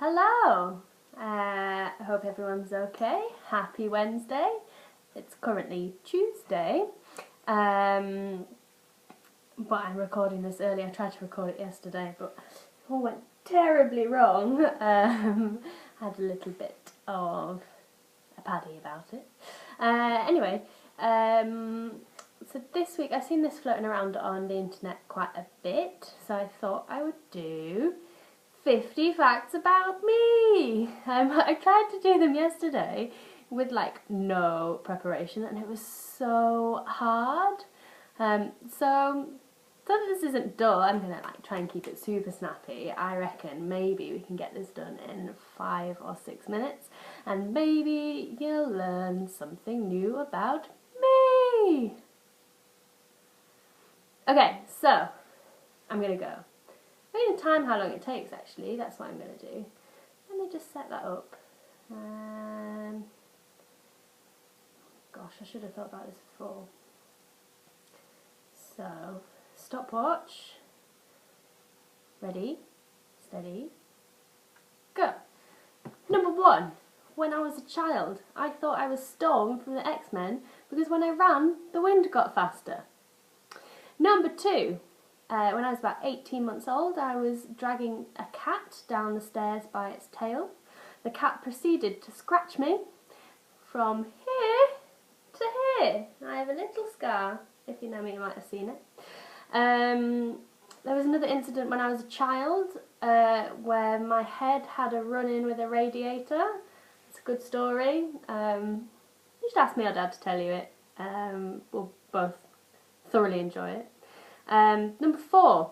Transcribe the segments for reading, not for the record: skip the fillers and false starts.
Hello! I hope everyone's okay. Happy Wednesday. It's currently Tuesday, but I'm recording this early. I tried to record it yesterday, but it all went terribly wrong. Had a little bit of a paddy about it. So this week I've seen this floating around on the internet quite a bit, so I thought I would do 50 facts about me. I tried to do them yesterday with no preparation and it was so hard. So that this isn't dull, I'm gonna try and keep it super snappy. I reckon maybe we can get this done in 5 or 6 minutes and maybe you'll learn something new about me. Okay, so I'm gonna go. I'm going to time how long it takes actually, that's what I'm going to do. Let me just set that up. Gosh, I should have thought about this before. So, stopwatch. Ready, steady, go. Number 1. When I was a child, I thought I was Storm from the X-Men because when I ran, the wind got faster. Number 2. When I was about 18 months old, I was dragging a cat down the stairs by its tail. The cat proceeded to scratch me from here to here. I have a little scar. If you know me, you might have seen it. There was another incident when I was a child where my head had a run-in with a radiator. It's a good story. You should ask me or Dad to tell you it. We'll both thoroughly enjoy it. Number 4,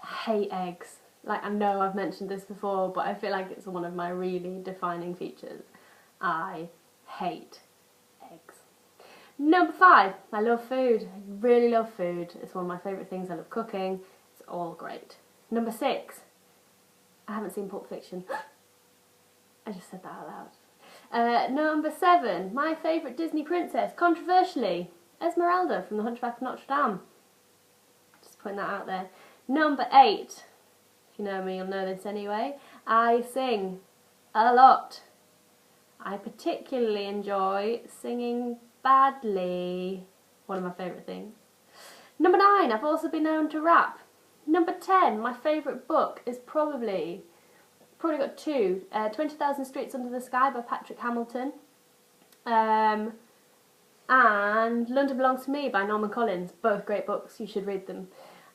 I hate eggs. I know I've mentioned this before, but I feel like it's one of my really defining features. I hate eggs. Number 5, I love food. I really love food. It's one of my favourite things. I love cooking. It's all great. Number 6, I haven't seen Pulp Fiction. I just said that out loud. Number 7, my favourite Disney princess, controversially, Esmeralda from The Hunchback of Notre Dame. Putting that out there. Number 8, if you know me, you'll know this anyway. I sing a lot. I particularly enjoy singing badly. One of my favourite things. Number 9, I've also been known to rap. Number 10, my favourite book is probably got 2. 20,000 Streets Under the Sky by Patrick Hamilton. And London Belongs to Me by Norman Collins. Both great books, you should read them.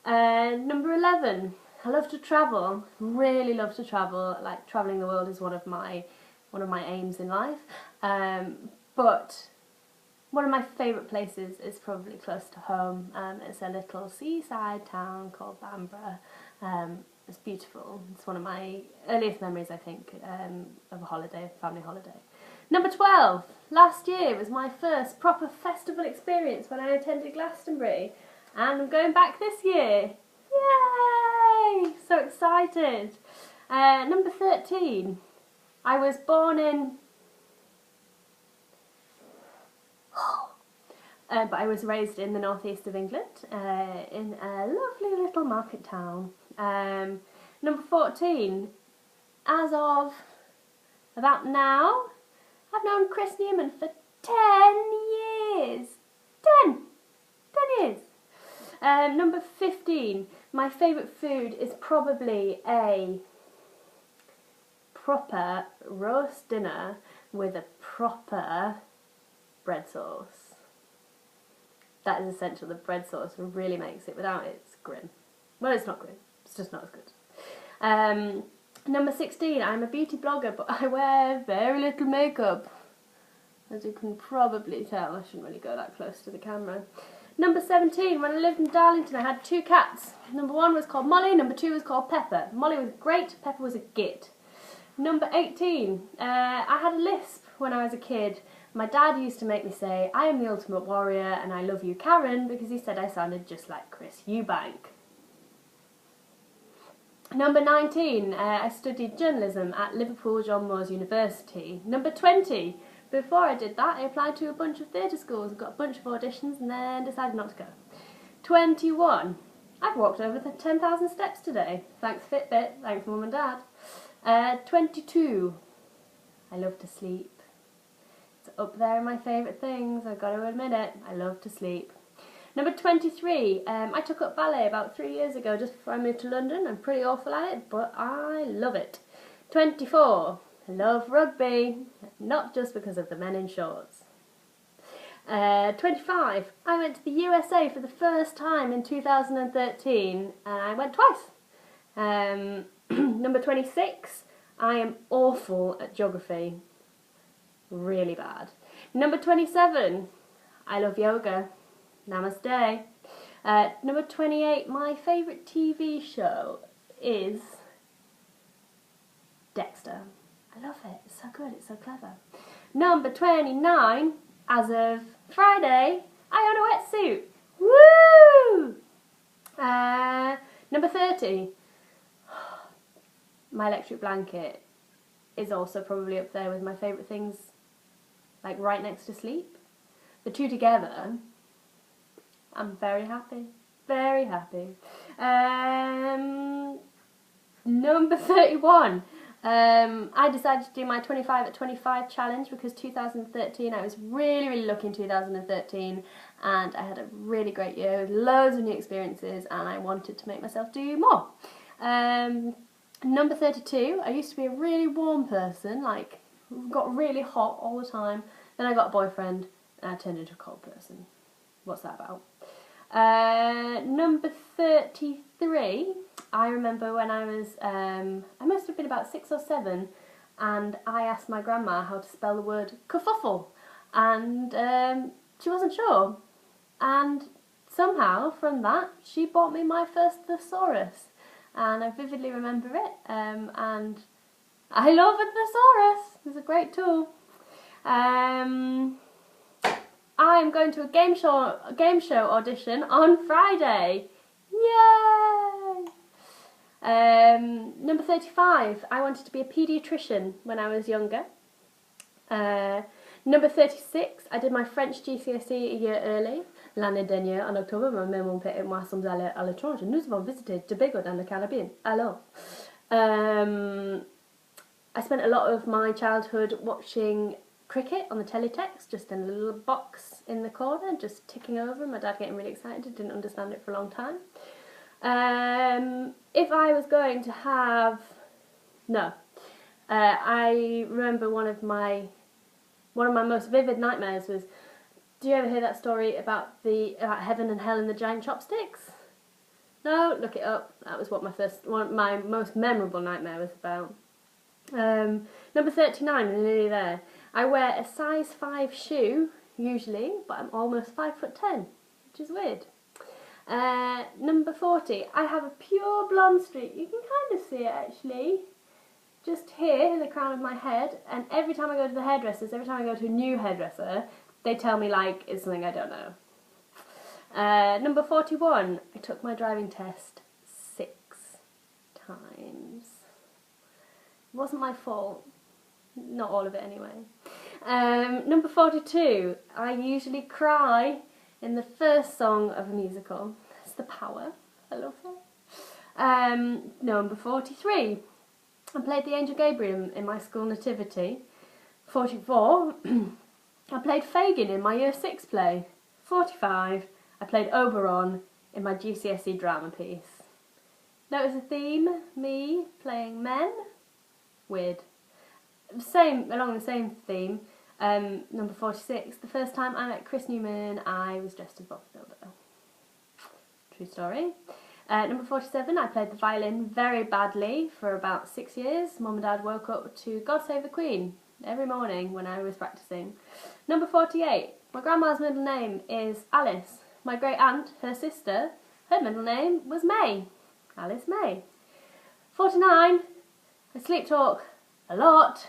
Number 11, I love to travel, really love to travel. Travelling the world is one of my aims in life. But one of my favourite places is probably close to home. It's a little seaside town called Bamburgh. It's beautiful. It's one of my earliest memories, I think, of a holiday, family holiday. Number 12, last year was my first proper festival experience when I attended Glastonbury, and I'm going back this year. Yay! So excited. Number 13, I was born in... but I was raised in the northeast of England, in a lovely little market town. Number 14, as of about now, I've known Chris Newman for 10 years. 10 years. Number 15, my favourite food is probably a proper roast dinner with a proper bread sauce. That is essential. The bread sauce really makes it. Without it, it's grim. Well, it's not grim. It's just not as good. Number 16, I'm a beauty blogger, but I wear very little makeup. As you can probably tell, I shouldn't really go that close to the camera. Number 17, when I lived in Darlington, I had 2 cats. Number 1 was called Molly, number 2 was called Pepper. Molly was great, Pepper was a git. Number 18, I had a lisp when I was a kid. My dad used to make me say, I am the ultimate warrior and I love you, Karen, because he said I sounded just like Chris Eubank. Number 19, I studied journalism at Liverpool John Moores University. Number 20, before I did that, I applied to a bunch of theatre schools and got a bunch of auditions and then decided not to go. 21, I've walked over the 10,000 steps today. Thanks Fitbit, thanks Mum and Dad. 22. I love to sleep. It's up there in my favourite things, I've got to admit it. I love to sleep. Number 23. I took up ballet about 3 years ago, just before I moved to London. I'm pretty awful at it, but I love it. 24. I love rugby, not just because of the men in shorts. 25. I went to the USA for the first time in 2013, and I went twice. Number 26. I am awful at geography. Really bad. Number 27. I love yoga. Namaste. Number 28. My favourite TV show is Dexter. I love it. It's so good. It's so clever. Number 29. As of Friday, I own a wetsuit. Woo! Number 30. My electric blanket is also probably up there with my favourite things, like right next to sleep. The two together, I'm very happy. Very happy. Number 31. I decided to do my 25 at 25 challenge because 2013, I was really looking 2013, and I had a really great year with loads of new experiences, and I wanted to make myself do more. Number 32, I used to be a really warm person, like got really hot all the time, then I got a boyfriend and I turned into a cold person. What's that about? Number 33, I remember when I was, I must have been about 6 or 7, and I asked my grandma how to spell the word kerfuffle, and she wasn't sure, and somehow from that she bought me my first thesaurus, and I vividly remember it, and I love a thesaurus. It's a great tool. I'm going to a game show audition on Friday. Yay! Number 35. I wanted to be a paediatrician when I was younger. Number 36. I did my French GCSE a year early. L'année dernière, en octobre, ma mère, mon père et moi sommes allés à l'étranger. Nous avons visité Tobago dans the Caribbean. Alors, I spent a lot of my childhood watching cricket on the teletext, just in a little box in the corner, just ticking over. My dad getting really excited, didn't understand it for a long time. If I was going to have... No. I remember one of my most vivid nightmares was... Do you ever hear that story about heaven and hell and the giant chopsticks? No? Look it up. That was what my most memorable nightmare was about. Number 39, we're nearly there. I wear a size 5 shoe, usually, but I'm almost 5'10", which is weird. Number 40, I have a pure blonde streak. You can kind of see it, actually. Just here, in the crown of my head, and every time I go to the hairdressers, every time I go to a new hairdresser, they tell me, like, it's something I don't know. Number 41, I took my driving test 6 times. It wasn't my fault. Not all of it, anyway. Number 42, I usually cry in the first song of a musical. It's The Power. I love it. Number 43, I played the Angel Gabriel in my school nativity. 44, I played Fagin in my Year 6 play. 45, I played Oberon in my GCSE drama piece. Notice a theme, me playing men. Weird. Along the same theme, number 46, the first time I met Chris Newman, I was dressed as Bob Bilder. True story. Number 47, I played the violin very badly for about 6 years. Mum and Dad woke up to God Save the Queen every morning when I was practicing. Number 48, my grandma's middle name is Alice. My great aunt, her sister, her middle name was May. Alice May. 49, I sleep talk a lot.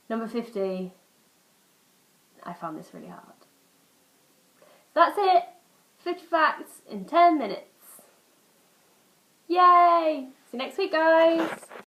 Number 50, I found this really hard. That's it. 50 facts in 10 minutes. Yay! See you next week, guys.